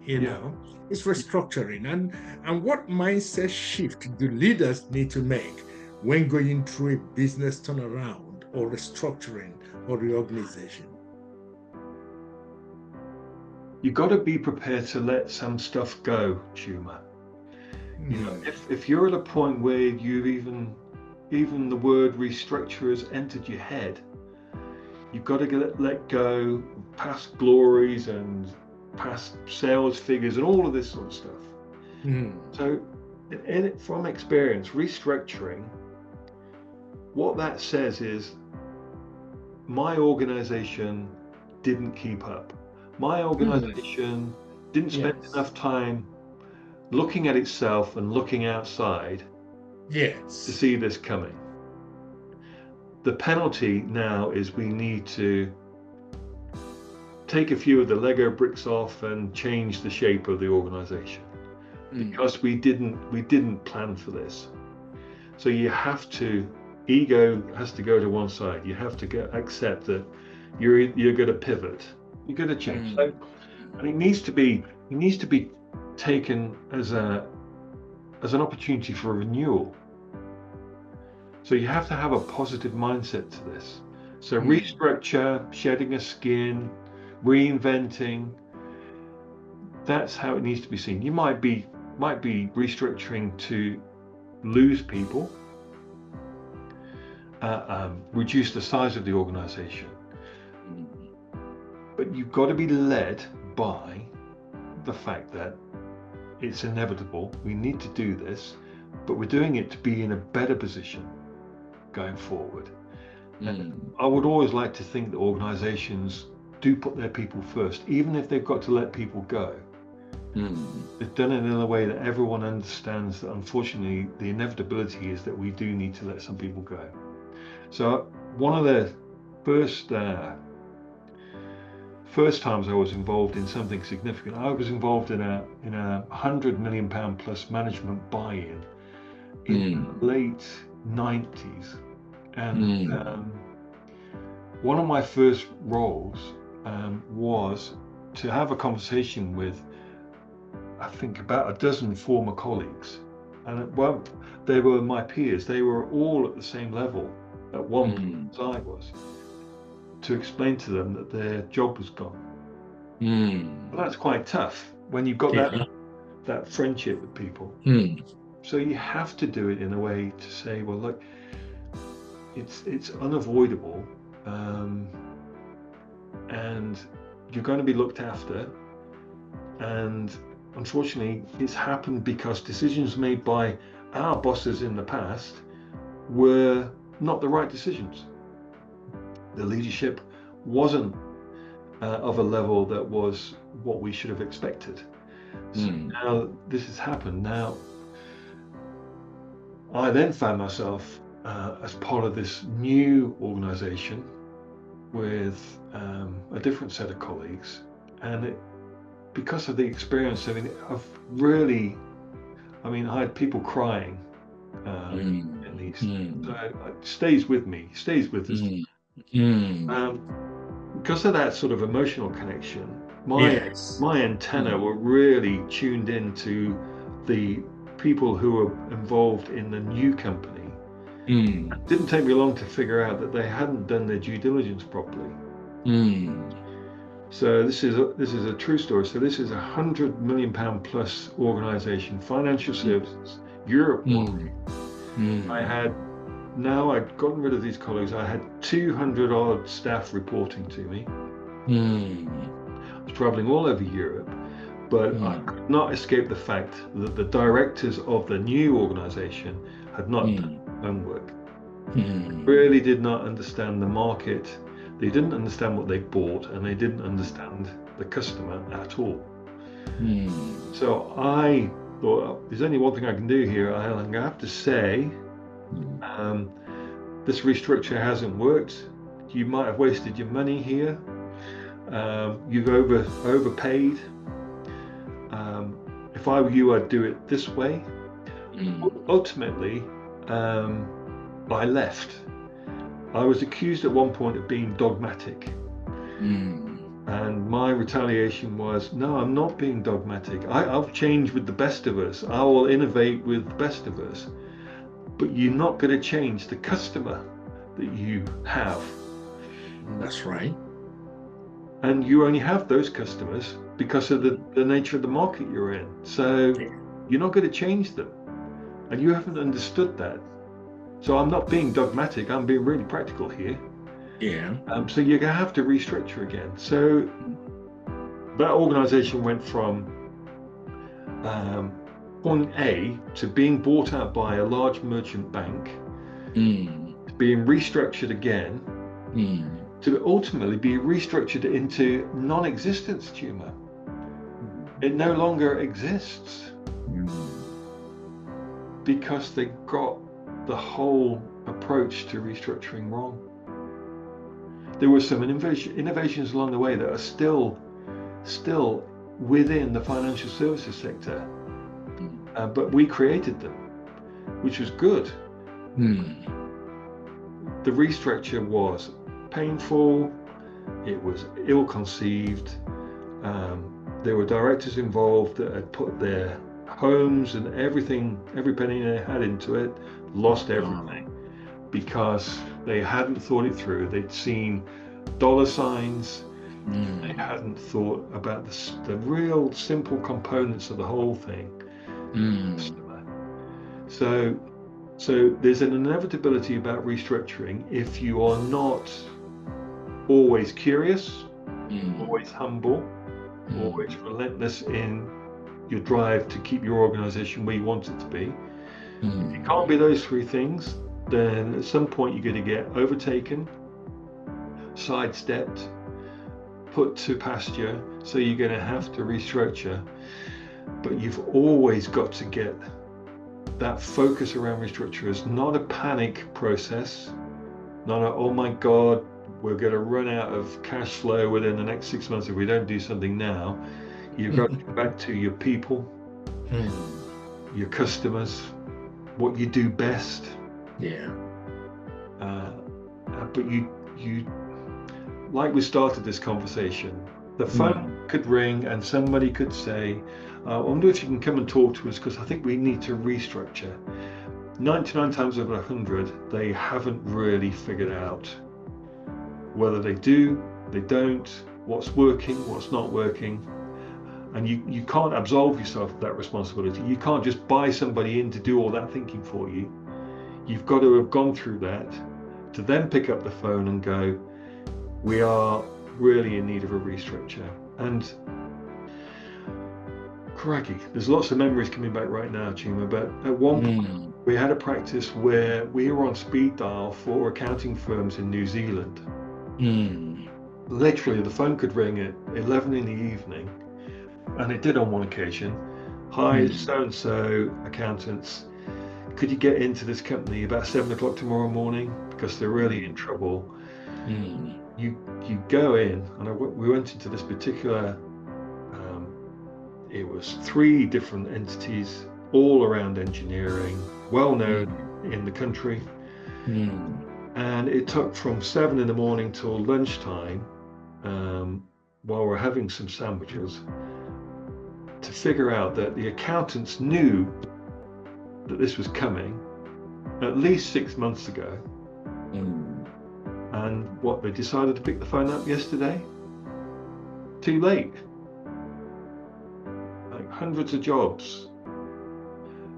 Yeah. it's restructuring. And what mindset shift do leaders need to make when going through a business turnaround or restructuring or reorganization? You got to be prepared to let some stuff go, Chuma. Mm, If you're at a point where you've even the word restructure has entered your head, you've got to let go of past glories and past sales figures and all of this sort of stuff. mm, So, from experience, restructuring, what that says is my organization didn't keep up. My mm, organization didn't spend yes. enough time looking at itself and looking outside to Yes. see this coming. The penalty now is we need to take a few of the Lego bricks off and change the shape of the organization Mm, because we didn't plan for this. So you have to ego has to go to one side. You have to accept that you're going to pivot. You're going to change. So mm, and it needs to be taken as an opportunity for renewal. So you have to have a positive mindset to this. So mm, restructure, shedding a skin, reinventing, that's how it needs to be seen. You might be restructuring to lose people, reduce the size of the organization, mm, but you've got to be led by the fact that it's inevitable. We need to do this, but we're doing it to be in a better position going forward. And mm, I would always like to think that organizations do put their people first, even if they've got to let people go. mm. They've done it in a way that everyone understands that unfortunately the inevitability is that we do need to let some people go. So one of the first first times I was involved in something significant, I was involved in a £100 million plus management buy-in in the Mm, late 90s, and mm, one of my first roles was to have a conversation with, I think, about a dozen former colleagues. And well, they were my peers. They were all at the same level at one point mm, as I was, to explain to them that their job was gone. And mm. that's quite tough when you've got Yeah. that friendship with people. Mm, So you have to do it in a way to say, well, look, it's unavoidable, um, and you're going to be looked after. And unfortunately, it's happened because decisions made by our bosses in the past were not the right decisions. The leadership wasn't of a level that was what we should have expected. So mm, now this has happened. Now, I then found myself as part of this new organization with a different set of colleagues. And because of the experience, I mean, I had people crying in mm, these. So mm, it stays with me, stays with us. mm, mm. Um, because of that sort of emotional connection, my Yes. my antenna Mm, were really tuned into the people who were involved in the new company. mm, It didn't take me long to figure out that they hadn't done their due diligence properly. mm, So this is a true story. So this is £100 million plus organization, financial services, Europe wide. mm, I mm, had Now I'd gotten rid of these colleagues. I had 200 odd staff reporting to me. mm, I was traveling all over Europe, but I mm, could not escape the fact that the directors of the new organization had not done mm, their homework. mm, Really did not understand the market. They didn't understand what they bought, and they didn't understand the customer at all. mm, So I thought, "Oh, there's only one thing I can do here. I have to say, mm, um, this restructure hasn't worked. You might have wasted your money here. You've overpaid. Um, if I were you, I'd do it this way." mm, Ultimately, um, I left. I was accused at one point of being dogmatic. mm. And my retaliation was, no, I'm not being dogmatic. I'll change with the best of us. I will innovate with the best of us. But you're not going to change the customer that you have. That's right. And you only have those customers because of the nature of the market you're in. So you're not going to change them. And you haven't understood that. So I'm not being dogmatic. I'm being really practical here. Yeah. So you're going to have to restructure again. So that organization went from point A to being bought out by a large merchant bank, to being restructured again, to ultimately be restructured into non-existence, Chuma. It no longer exists because they got the whole approach to restructuring wrong. There were some innovations along the way that are still within the financial services sector, but we created them, which was good. The restructure was painful, it was ill-conceived, there were directors involved that had put their homes and everything, every penny they had into it, lost everything because they hadn't thought it through. They'd seen dollar signs, they hadn't thought about the real simple components of the whole thing. So there's an inevitability about restructuring if you are not always curious, always humble, always relentless in your drive to keep your organization where you want it to be. If you can't be those three things, then at some point you're going to get overtaken, sidestepped, put to pasture, so you're going to have to restructure. But you've always got to get that focus around restructure as not a panic process, not a, oh my God, we're going to run out of cash flow within the next 6 months if we don't do something now. You've got to go back to your people, your customers, what you do best. But you like we started this conversation, the phone could ring and somebody could say, I wonder if you can come and talk to us because I think we need to restructure. 99 times out of 100, they haven't really figured out whether they do, they don't, what's working, what's not working. And you can't absolve yourself of that responsibility. You can't just buy somebody in to do all that thinking for you. You've got to have gone through that to then pick up the phone and go, we are really in need of a restructure. And crikey, there's lots of memories coming back right now, Chuma, but at one point we had a practice where we were on speed dial for accounting firms in New Zealand. Literally the phone could ring at 11 in the evening, and it did on one occasion. Hi, so-and-so accountants, could you get into this company about 7 o'clock tomorrow morning because they're really in trouble? You go in, and we went into this particular, it was 3 different entities all around engineering, well known in the country. And it took from 7 in the morning till lunchtime, while we're having some sandwiches, to figure out that the accountants knew that this was coming at least 6 months ago. And what, they decided to pick the phone up yesterday? Too late. Like hundreds of jobs,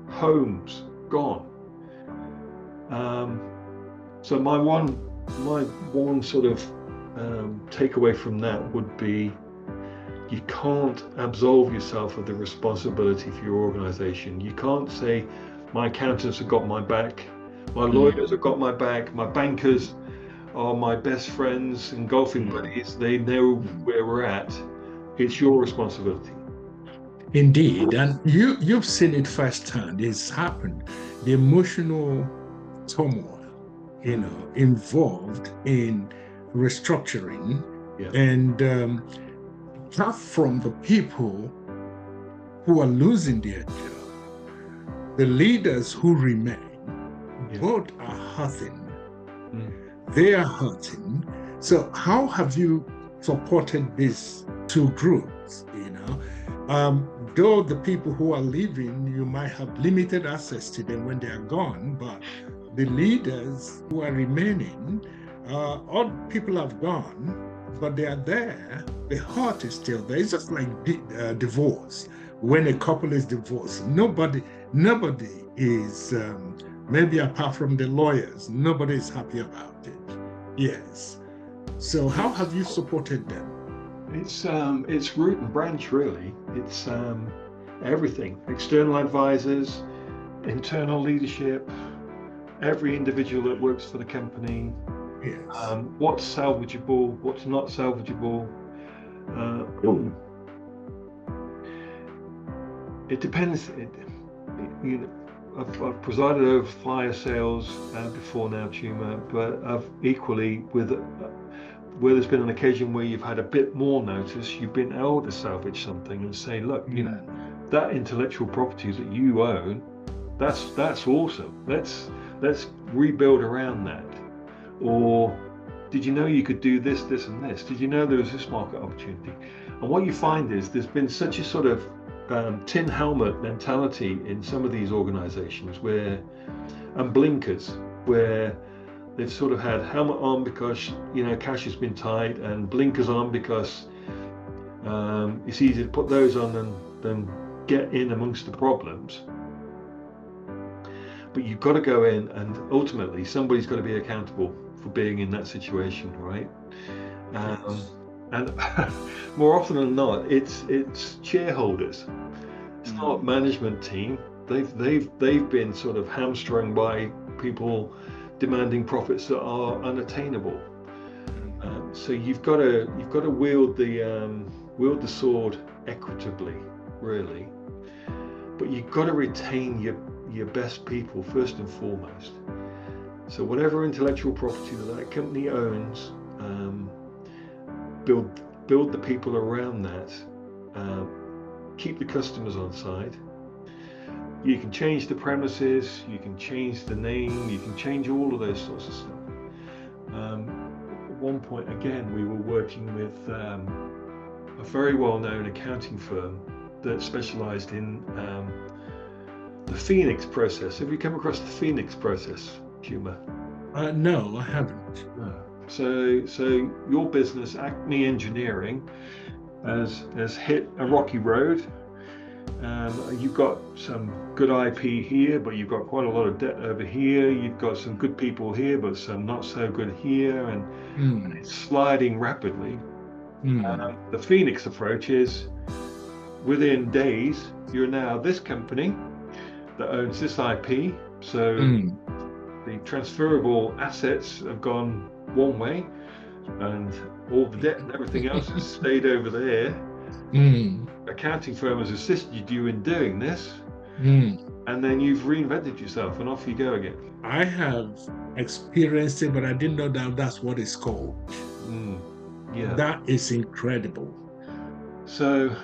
homes gone. So my one sort of takeaway from that would be, you can't absolve yourself of the responsibility for your organization. You can't say, my accountants have got my back, my lawyers have got my back, my bankers are my best friends and golfing buddies, they know where we're at. It's your responsibility. Indeed, and you've seen it firsthand. It's happened. The emotional turmoil, involved in restructuring, and apart from the people who are losing their job, the leaders who remain, both are hurting. They are hurting. So how have you supported these two groups, though the people who are leaving, you might have limited access to them when they are gone, but the leaders who are remaining, all people have gone, but they are there. The heart is still there. It's just like divorce. When a couple is divorced, nobody is, maybe apart from the lawyers, nobody is happy about it. Yes. So how have you supported them? It's root and branch, really. It's everything: external advisors, internal leadership, every individual that works for the company. Yes. What's salvageable, what's not salvageable. It depends. I've presided over flyer sales before now, Chuma, but I've equally, where there's been an occasion where you've had a bit more notice, you've been able to salvage something and say, look, that intellectual property that you own, that's awesome. Let's rebuild around that. Or did you know you could do this, this, and this? Did you know there was this market opportunity? And what you find is there's been such a sort of tin helmet mentality in some of these organizations and blinkers, where they've sort of had helmet on because cash has been tight, and blinkers on because it's easy to put those on than get in amongst the problems. But you've got to go in, and ultimately somebody's got to be accountable for being in that situation, right? And more often than not, it's shareholders. It's not management team. They've been sort of hamstrung by people demanding profits that are unattainable. So you've got to wield the sword equitably, really. But you've got to retain your best people first and foremost. So whatever intellectual property that company owns, build the people around that. Keep the customers on side. You can change the premises, you can change the name, you can change all of those sorts of stuff. At one point, again, we were working with a very well-known accounting firm that specialized in the Phoenix process. Have you come across the Phoenix process, Chuma? No, I haven't. No. So your business, Acme Engineering, has hit a rocky road. You've got some good IP here, but you've got quite a lot of debt over here. You've got some good people here, but some not so good here, and it's sliding rapidly. The Phoenix approach is, within days, you're now this company that owns this IP. So the transferable assets have gone one way, and all the debt and everything else has stayed over there. Accounting firm has assisted you in doing this, and then you've reinvented yourself, and off you go again. I have experienced it, but I didn't know that that's what it's called. Yeah, that is incredible. So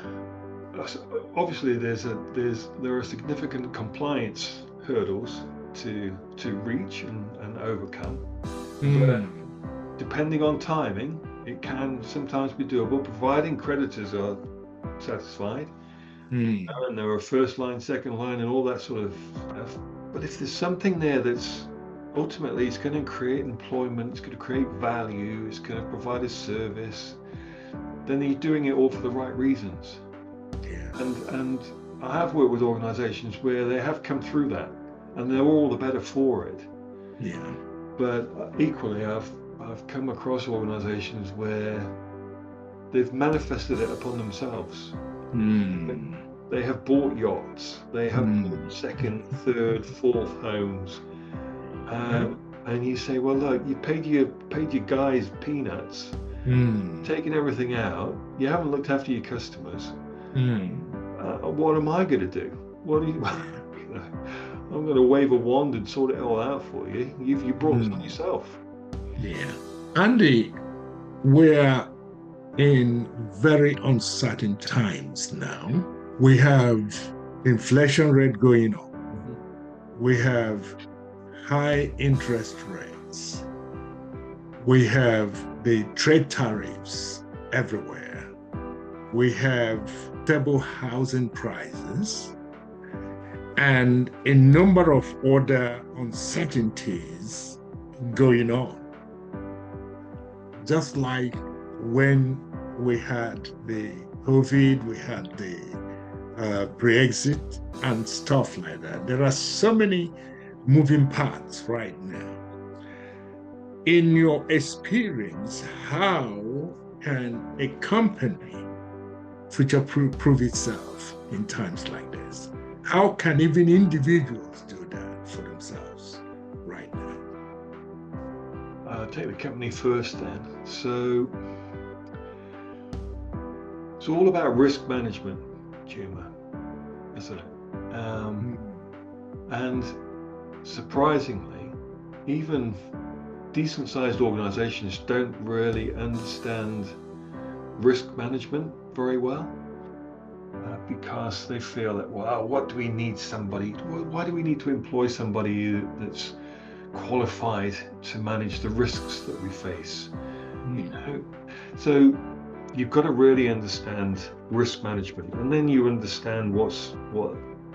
obviously there are significant compliance hurdles to reach and overcome. But depending on timing, it can sometimes be doable, providing creditors are satisfied. And there are first line, second line, and all that sort of stuff. But if there's something there that's ultimately, it's going to create employment, it's going to create value, it's going to provide a service, then you're doing it all for the right reasons. Yeah. And I have worked with organizations where they have come through that, and they're all the better for it. Yeah. But equally, I've come across organizations where they've manifested it upon themselves. They have bought yachts, they have bought second, third, fourth homes, and you say, well, look, you paid your guys peanuts, taking everything out. You haven't looked after your customers. What am I going to do? What do you? I'm going to wave a wand and sort it all out for you. You brought this on yourself. Yeah, Andy, we're in very uncertain times now. We have inflation rate going up. We have high interest rates. We have the trade tariffs everywhere. We have stable housing prices and a number of other uncertainties going on. Just like when we had the COVID, we had the Brexit and stuff like that. There are so many moving parts right now. In your experience, how can a company future-proof itself in times like this? How can even individuals do that for themselves right now? I'll take the company first then. So it's all about risk management, Chuma, isn't it? And surprisingly, even decent-sized organizations don't really understand risk management very well, because they feel that, well, what do we need somebody, why do we need to employ somebody that's qualified to manage the risks that we face? You know, so you've got to really understand risk management, and then you understand what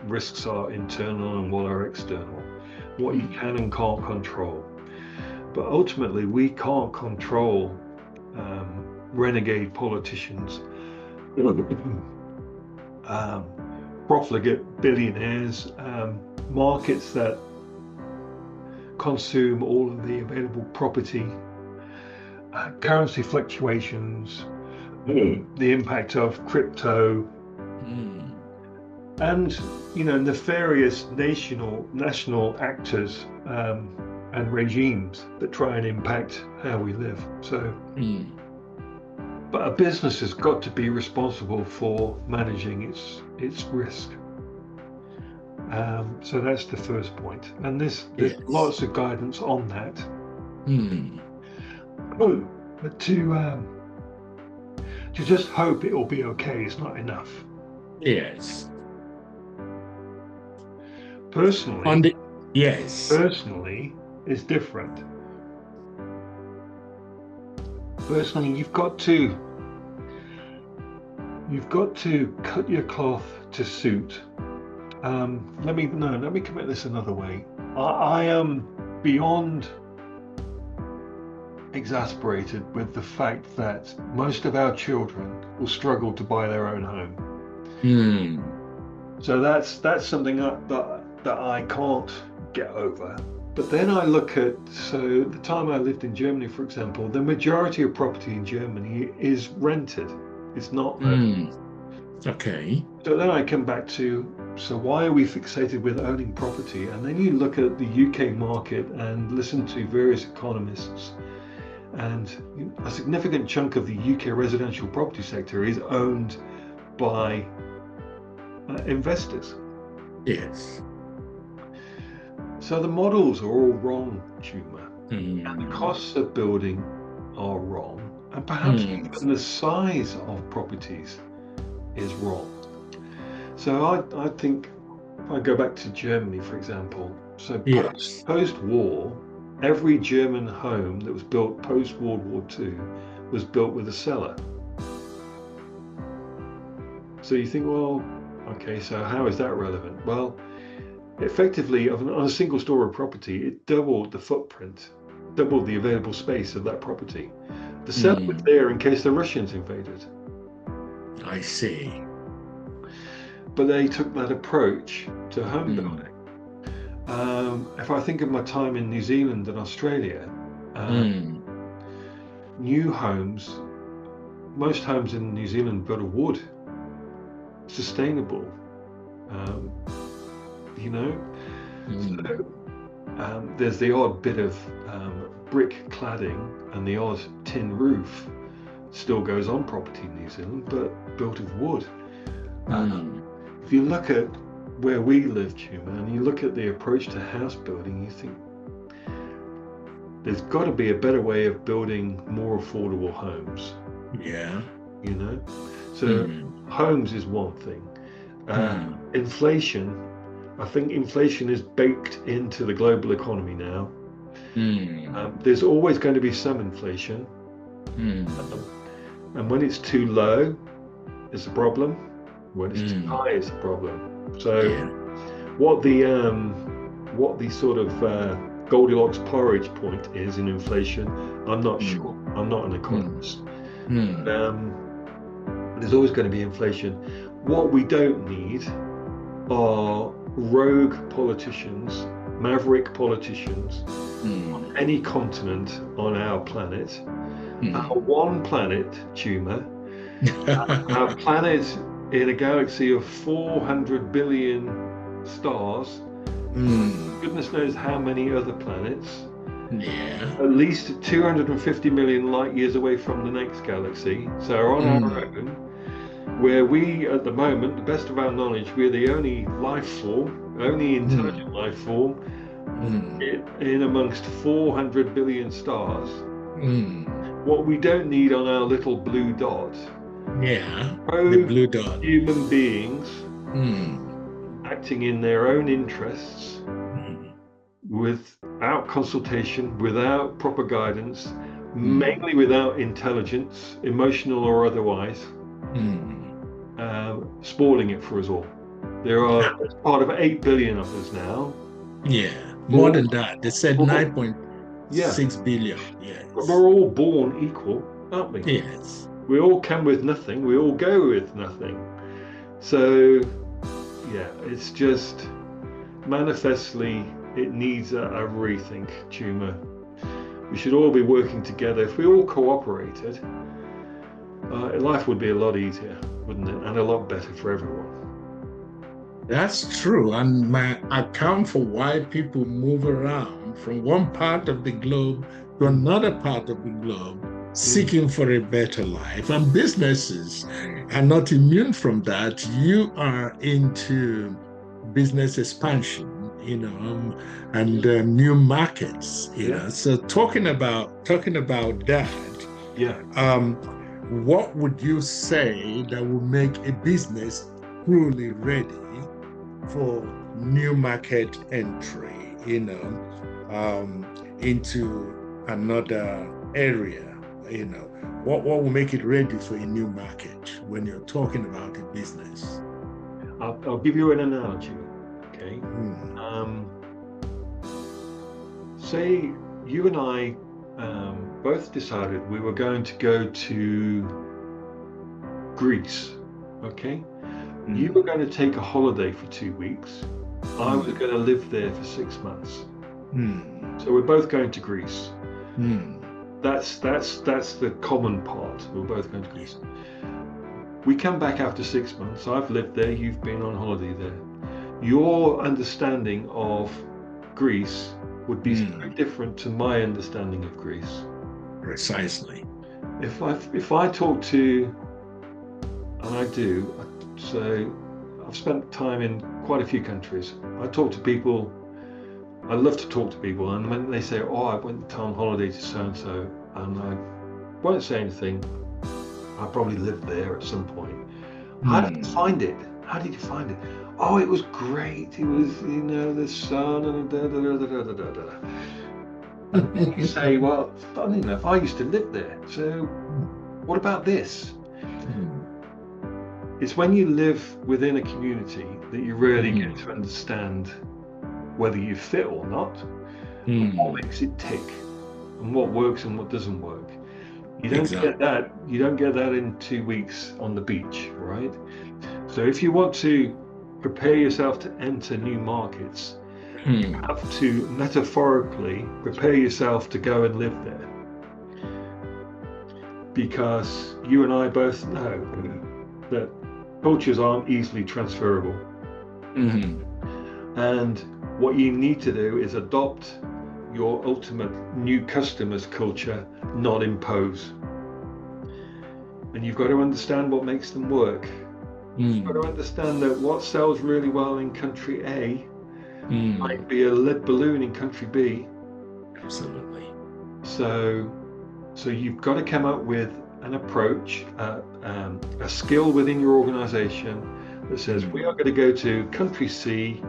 risks are internal and what are external, what you can and can't control. But ultimately, we can't control renegade politicians, profligate billionaires, markets that consume all of the available property, currency fluctuations, the impact of crypto, and nefarious national actors and regimes that try and impact how we live. So, but a business has got to be responsible for managing its risk. So that's the first point, and there's lots of guidance on that. But to just hope it will be okay is not enough. Yes. Personally, personally is different. Personally, you've got to cut your cloth to suit. Let me commit this another way. I am beyond exasperated with the fact that most of our children will struggle to buy their own home. So that's something that I can't get over. But then I look at, so the time I lived in Germany, for example, the majority of property in Germany is rented. It's not owned. Okay. So then I come back to, so why are we fixated with owning property? And then you look at the UK market and listen to various economists, and a significant chunk of the UK residential property sector is owned by investors. Yes. So the models are all wrong, Chuma, and the costs of building are wrong, and perhaps even the size of properties is wrong. So I think, if I go back to Germany, for example, so post-war, every German home that was built post-World War II was built with a cellar. So you think, well, okay, so how is that relevant? Well, effectively, on a single story property, it doubled the footprint, doubled the available space of that property. The cellar was there in case the Russians invaded. I see. But they took that approach to home building. If I think of my time in New Zealand and Australia, new homes, most homes in New Zealand built of wood, sustainable, So, there's the odd bit of brick cladding and the odd tin roof still goes on property in New Zealand, but built of wood. If you look at where we live, Chuma, and you look at the approach to house building, you think there's got to be a better way of building more affordable homes. Yeah. So homes is one thing. Inflation, I think inflation is baked into the global economy now. There's always going to be some inflation. And when it's too low, it's a problem. When it's too high, it's a problem. So Yeah. what the sort of Goldilocks porridge point is in inflation, I'm not sure. I'm not an economist. There's always going to be inflation. What we don't need are rogue politicians, maverick politicians on any continent on our planet. Our one planet, Chuma, our planet in a galaxy of 400 billion stars, goodness knows how many other planets, at least 250 million light years away from the next galaxy. So on our own, where we, at the moment, the best of our knowledge, we're the only life form, only intelligent life form in amongst 400 billion stars. What we don't need on our little blue dot, the blue dot, human beings acting in their own interests, without consultation, without proper guidance, mainly without intelligence, emotional or otherwise, spoiling it for us all. There are part of 8 billion of us now. More than that. They said 9.6 billion. But we're all born equal, aren't we? Yes. We all come with nothing. We all go with nothing. So, it's just manifestly, it needs a rethink, Chuma. We should all be working together. If we all cooperated, life would be a lot easier, wouldn't it? And a lot better for everyone. That's true. And my account for why people move around from one part of the globe to another part of the globe, seeking for a better life. And businesses are not immune from that. You are into business expansion, and new markets, So talking about that, what would you say that will make a business truly ready for new market entry, into another area? What will make it ready for a new market when you're talking about a business? I'll give you an analogy, okay? Say you and I both decided we were going to go to Greece, okay? You were going to take a holiday for 2 weeks. I was going to live there for 6 months. So we're both going to Greece. That's the common part. We're both going to Greece. We come back after 6 months. I've lived there. You've been on holiday there. Your understanding of Greece would be very different to my understanding of Greece. Precisely. If I talk to, and I do, so I've spent time in quite a few countries. I talk to people. I love to talk to people, and when they say, "Oh, I went on holiday to so and so," and I won't say anything. I probably lived there at some point. How did you find it? How did you find it? Oh, it was great. It was, the sun and da da da da da da da. And then you say, "Well, funny enough, I used to live there. So, what about this?" It's when you live within a community that you really get to understand whether you fit or not, and what makes it tick, and what works and what doesn't work. You don't get that. You don't get that in 2 weeks on the beach, right? So if you want to prepare yourself to enter new markets, you have to metaphorically prepare yourself to go and live there. Because you and I both know that cultures aren't easily transferable. And what you need to do is adopt your ultimate new customer's culture, not impose. And you've got to understand what makes them work. You've got to understand that what sells really well in country A might be a lead balloon in country B. Absolutely. So you've got to come up with an approach, a skill within your organization that says, we are going to go to country C,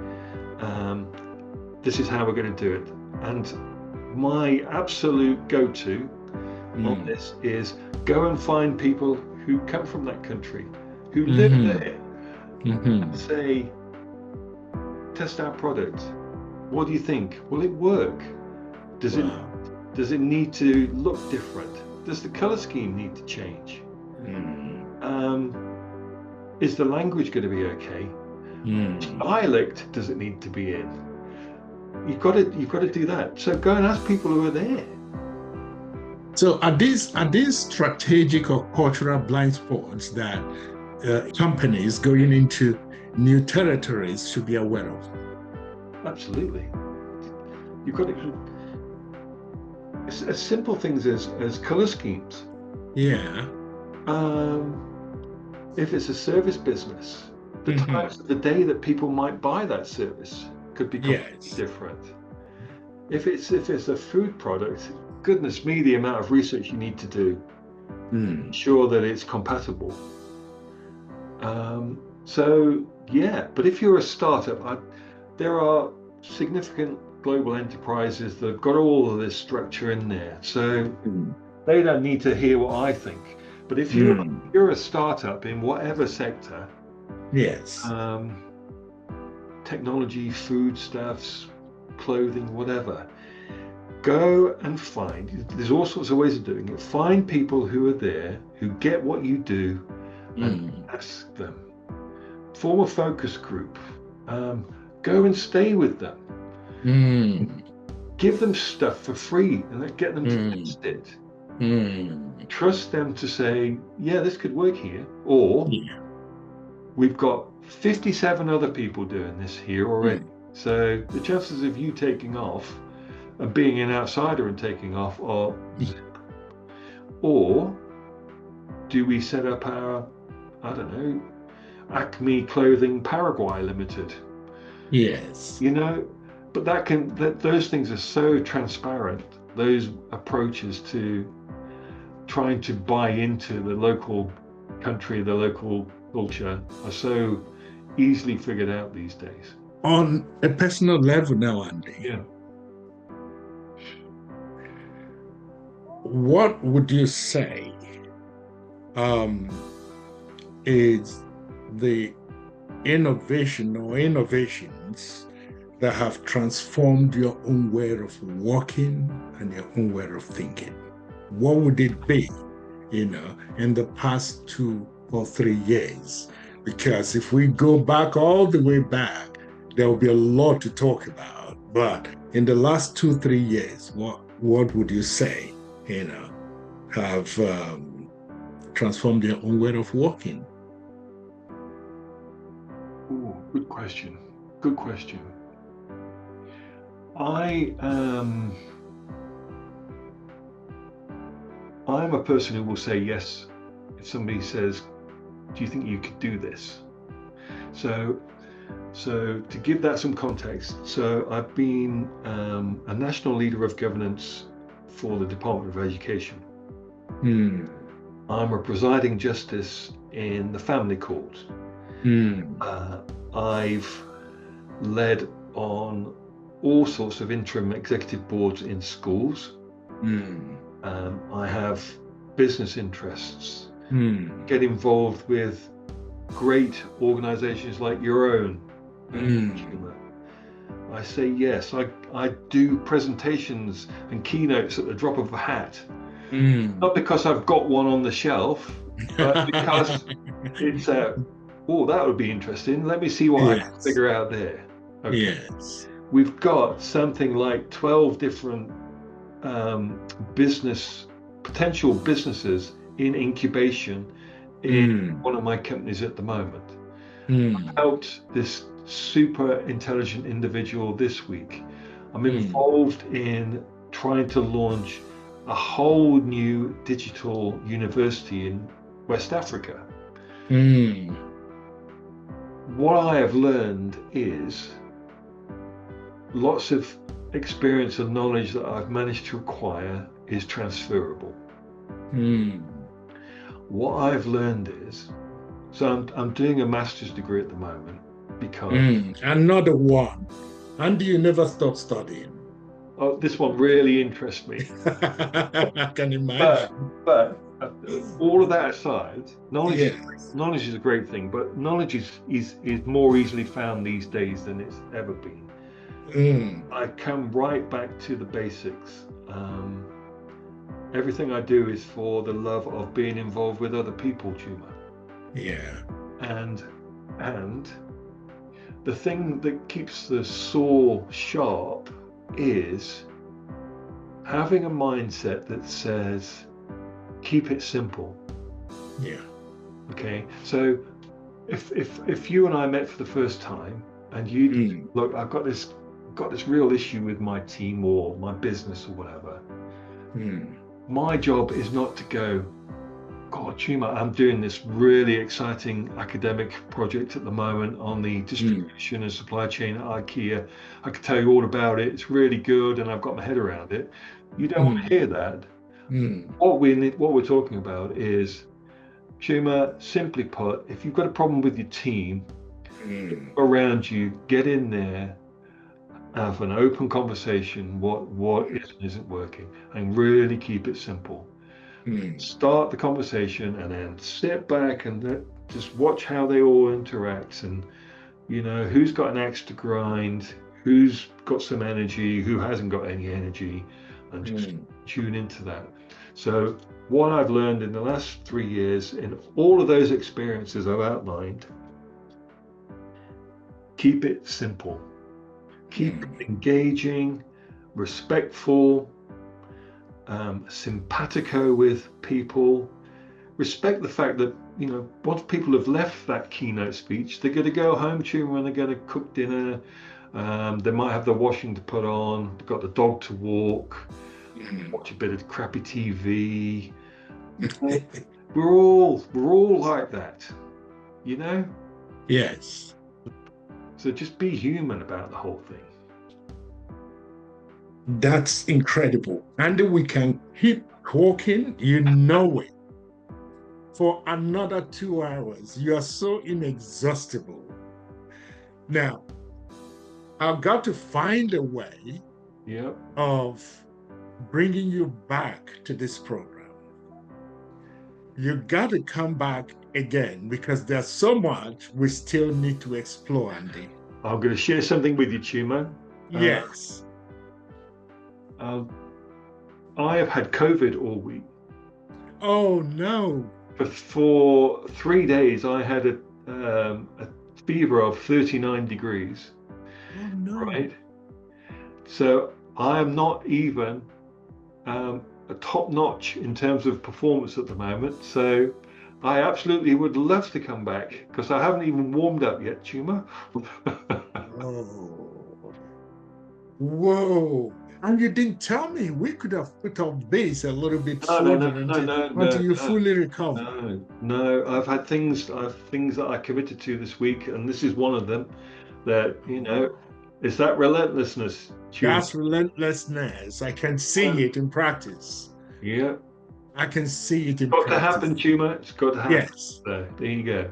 this is how we're going to do it. And my absolute go-to on this is go and find people who come from that country, who live there, and say, test our product. What do you think? Will it work? Does it need to look different? Does the color scheme need to change? Is the language going to be okay? Which dialect does it need to be in? You've got to do that. So go and ask people who are there. So are these strategic or cultural blind spots that companies going into new territories should be aware of? Absolutely. You've got to, as simple things as color schemes. Yeah. If it's a service business, the times of the day that people might buy that service could be completely different. If it's a food product, goodness me, the amount of research you need to do, ensure that it's compatible. So yeah, but if you're a startup, there are significant global enterprises that have got all of this structure in there, so they don't need to hear what I think. But if you're a startup in whatever sector, technology, foodstuffs, clothing, whatever, go and find, there's all sorts of ways of doing it, find people who are there, who get what you do, and ask them. Form a focus group. Go and stay with them. Give them stuff for free and then get them to test it. Trust them to say, yeah, this could work here, or we've got 57 other people doing this here already. So the chances of you taking off and being an outsider and taking off are or do we set up our, I don't know, Acme Clothing Paraguay Limited? You know, but those things are so transparent. Those approaches to trying to buy into the local country, the local culture, are so easily figured out these days. On a personal level now, Andy, what would you say is the innovation or innovations that have transformed your own way of working and your own way of thinking? What would it be, in the past 2 or 3 years? Because if we go back all the way back, there will be a lot to talk about. But in the last 2-3 years, what would you say, have transformed your own way of working? Ooh, good question. Good question. I'm a person who will say yes if somebody says, do you think you could do this? So to give that some context, so I've been a national leader of governance for the Department of Education. I'm a presiding justice in the family court. I've led on all sorts of interim executive boards in schools. I have business interests. Get involved with great organizations like your own, Chuma. I say yes. I do presentations and keynotes at the drop of a hat. Not because I've got one on the shelf, but because it's oh, that would be interesting. Let me see what I can figure out there. Okay. We've got something like 12 different potential businesses in incubation in one of my companies at the moment. I've helped this super intelligent individual this week. I'm involved in trying to launch a whole new digital university in West Africa. What I have learned is lots of experience and knowledge that I've managed to acquire is transferable. What I've learned is, so I'm doing a master's degree at the moment because another one. And you never stop studying? Oh, this one really interests me. I can imagine. But all of that aside, Yes. knowledge is a great thing, but knowledge is more easily found these days than it's ever been. Mm, I come right back to the basics. Everything I do is for the love of being involved with other people, Chuma. yeah. And the thing that keeps the saw sharp is having a mindset that says, keep it simple. Yeah. Okay. So if you and I met for the first time and you look, I've got this real issue with my team or my business or whatever. My job is not to go, God, Chuma, I'm doing this really exciting academic project at the moment on the distribution and supply chain at IKEA. I could tell you all about it. It's really good, and I've got my head around it. You don't want to hear that. What we're talking about is, Chuma, simply put, if you've got a problem with your team around you, get in there, have an open conversation. What isn't working, and really keep it simple. Start the conversation and then sit back and just watch how they all interact, and who's got an axe to grind, who's got some energy, who hasn't got any energy, and just tune into that. So what I've learned in the last 3 years in all of those experiences I've outlined, keep it simple, keep it engaging, respectful, simpatico with people. Respect the fact that once people have left that keynote speech, they're going to go home, Chuma, and they're going to cook dinner. They might have the washing to put on. They've got the dog to walk. Watch a bit of crappy TV. We're all like that, Yes. So just be human about the whole thing. That's incredible. And we can keep talking, it, for another 2 hours. You are so inexhaustible. Now, I've got to find a way of bringing you back to this program. You got to come back again because there's so much we still need to explore, Andy. I'm going to share something with you, Chuma. Yes. I have had COVID all week. Oh, no. For 3 days, I had a fever of 39 degrees. Oh, no. Right? So I am not even a top notch in terms of performance at the moment. So I absolutely would love to come back because I haven't even warmed up yet, Chuma. Oh. Whoa. And you didn't tell me. We could have put off this a little bit further until you fully recover. No, I've had things that I committed to this week, and this is one of them. That it's that relentlessness. Chuma. That's relentlessness. I can see it in practice. Yeah. I can see it in practice. It's got to happen, Chuma. It's got to happen. Yes. There you go.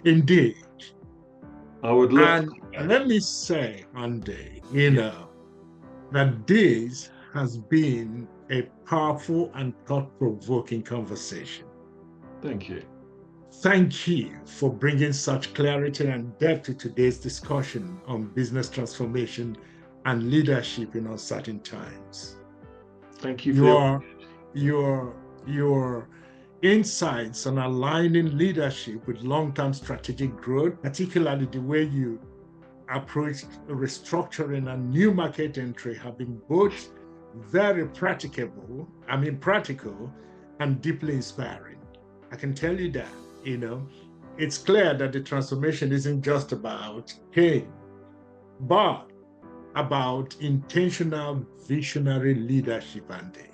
Indeed. I would love and let me say, Andy, that this has been a powerful and thought-provoking conversation. Thank you. Thank you for bringing such clarity and depth to today's discussion on business transformation and leadership in uncertain times. Thank you for your insights on aligning leadership with long-term strategic growth, particularly the way you approach restructuring and new market entry, have been both very practical and deeply inspiring. I can tell you that, it's clear that the transformation isn't just about change, but about intentional visionary leadership, Andy.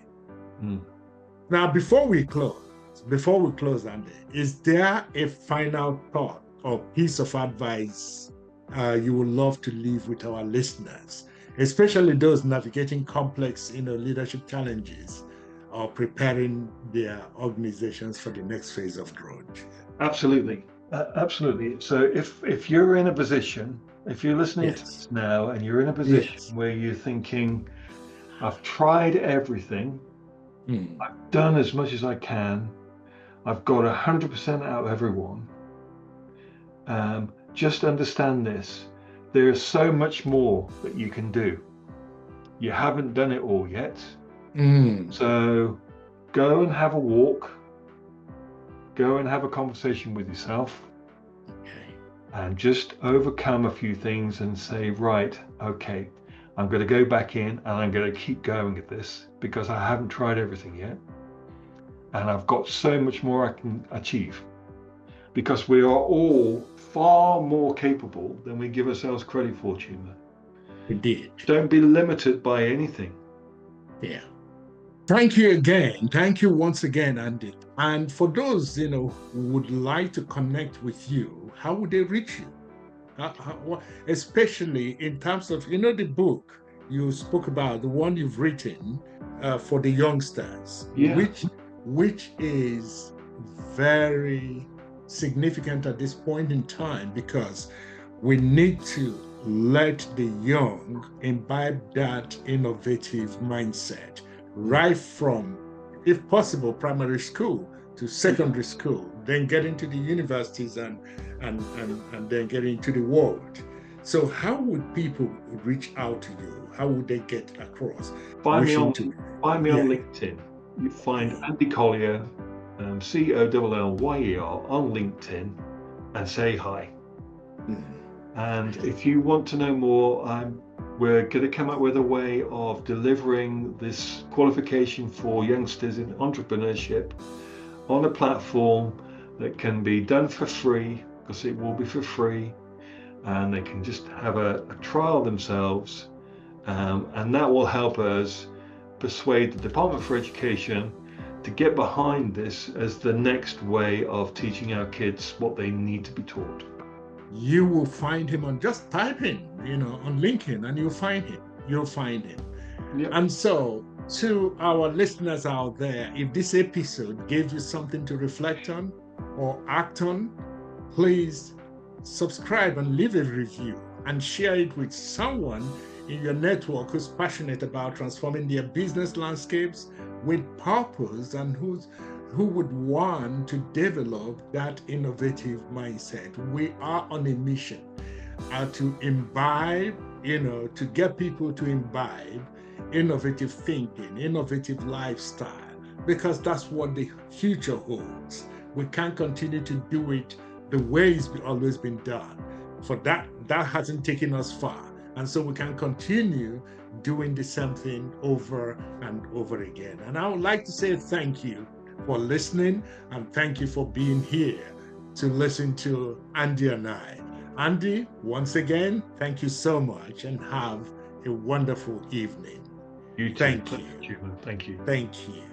Now, before we close, Andy, is there a final thought or piece of advice you would love to leave with our listeners, especially those navigating complex, leadership challenges or preparing their organizations for the next phase of growth? Absolutely. So if you're in a position, if you're listening to this now and you're in a position where you're thinking, I've tried everything. I've done as much as I can. I've got 100% out of everyone. Just understand this. There is so much more that you can do. You haven't done it all yet. So go and have a walk. Go and have a conversation with yourself. Okay. And just overcome a few things and say, right, okay, I'm going to go back in and I'm going to keep going at this because I haven't tried everything yet. And I've got so much more I can achieve because we are all far more capable than we give ourselves credit for, Chuma. Indeed. Don't be limited by anything. Yeah. Thank you again. Thank you once again, Andy. And for those, who would like to connect with you, how would they reach you? Especially in terms of, the book you spoke about, the one you've written for the youngsters, Yeah. which is very significant at this point in time because we need to let the young imbibe that innovative mindset right from, if possible, primary school to secondary school, then get into the universities and then get into the world. So how would people reach out to you? How would they get across? Find me on LinkedIn. You find Andy Collyer, Collyer on LinkedIn, and say hi. And if you want to know more, we're going to come up with a way of delivering this qualification for youngsters in entrepreneurship on a platform that can be done for free, because it will be for free, and they can just have a trial themselves, and that will help us persuade the Department for Education to get behind this as the next way of teaching our kids what they need to be taught. You will find him on, just type in, on LinkedIn, and you'll find him. Yep. And so, to our listeners out there, if this episode gave you something to reflect on or act on, please subscribe and leave a review and share it with someone in your network who's passionate about transforming their business landscapes with purpose and who would want to develop that innovative mindset. We are on a mission to imbibe, to get people to imbibe innovative thinking, innovative lifestyle, because that's what the future holds. We can't continue to do it the way it's always been done. For that hasn't taken us far. And so we can continue doing the same thing over and over again. And I would like to say thank you for listening, and thank you for being here to listen to Andy and I. Andy, once again, thank you so much and have a wonderful evening. You too. Thank you. Thank you. Thank you.